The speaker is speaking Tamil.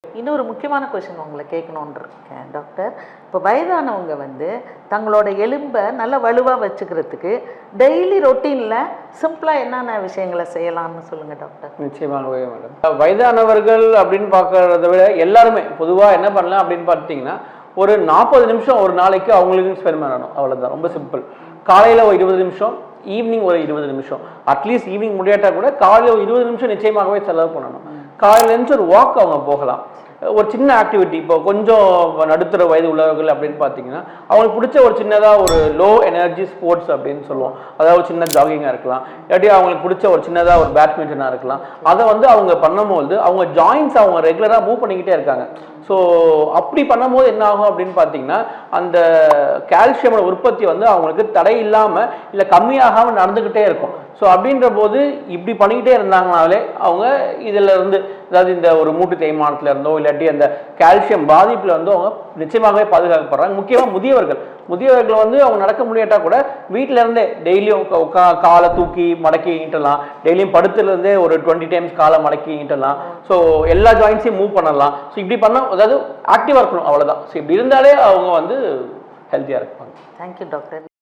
இன்னொரு முக்கியமான கொஷின் உங்களை கேட்கணுன்னு இருக்கேன் டாக்டர். இப்போ வயதானவங்க வந்து தங்களோட எலும்பை நல்லா வலுவாக வச்சுக்கிறதுக்கு டெய்லி ரொட்டீனில் சிம்பிளாக என்னென்ன விஷயங்களை செய்யலாம்னு சொல்லுங்கள் டாக்டர். நிச்சயமாகவே மேடம். வயதானவர்கள் அப்படின்னு பார்க்கறத விட எல்லாருமே பொதுவாக என்ன பண்ணலாம் அப்படின்னு பார்த்தீங்கன்னா, ஒரு 40 நிமிஷம் ஒரு நாளைக்கு அவங்களுக்கு ஸ்பெண்ட் பண்ணணும். அவ்வளோதான், ரொம்ப சிம்பிள். காலையில் ஒரு 20 நிமிஷம், ஈவினிங் ஒரு 20 நிமிஷம். அட்லீஸ்ட் ஈவினிங் முடியாட்டா கூட காலையில் ஒரு 20 நிமிஷம் நிச்சயமாகவே செலவு பண்ணணும். காலையில் எழுந்து ஒரு வாக் அவங்க போகலாம். ஒரு சின்ன ஆக்டிவிட்டி, இப்போ கொஞ்சம் நடுத்தர வயது உள்ளவர்கள் அப்படின்னு பார்த்தீங்கன்னா அவங்களுக்கு பிடிச்ச ஒரு சின்னதாக ஒரு லோ எனர்ஜி ஸ்போர்ட்ஸ் அப்படின்னு சொல்லுவோம். அதாவது சின்ன ஜாகிங்காக இருக்கலாம், இல்லாட்டி அவங்களுக்கு பிடிச்ச ஒரு சின்னதாக ஒரு பேட்மிண்டனாக இருக்கலாம். அதை வந்து அவங்க பண்ணும்போது அவங்க ஜாயின்ஸ் அவங்க ரெகுலராக மூவ் பண்ணிக்கிட்டே இருக்காங்க. ஸோ அப்படி பண்ணும்போது என்ன ஆகும் அப்படின்னு பார்த்தீங்கன்னா, அந்த கால்சியமோட உற்பத்தி வந்து அவங்களுக்கு தடை இல்லாமல் இல்லை கம்மியாகாமல் நடந்துக்கிட்டே இருக்கும். ஸோ அப்படின்ற போது இப்படி பண்ணிக்கிட்டே இருந்தாங்கனாலே அவங்க இதில் இருந்து, அதாவது இந்த ஒரு மூட்டு தேய்மானத்தில் இருந்தோ இல்லாட்டி அந்த கால்சியம் பாதிப்பில் இருந்தோ அவங்க நிச்சயமாகவே பாதுகாக்கப்படுறாங்க. முக்கியமாக முதியவர்கள் வந்து அவங்க நடக்க முடியாட்டா கூட வீட்டில இருந்தே டெய்லியும் காலை தூக்கி மடக்கி ஈட்டலாம். டெய்லியும் படுத்துலேருந்தே ஒரு 20 டைம்ஸ் காலை மடக்கி ஈட்டலாம். ஸோ எல்லா ஜாயின்ஸையும் மூவ் பண்ணலாம். ஸோ இப்படி பண்ணால், அதாவது ஆக்டிவாக இருக்கணும், அவ்வளோதான். ஸோ இப்படி இருந்தாலே அவங்க வந்து ஹெல்த்தியாக இருப்பாங்க. Thank you doctor.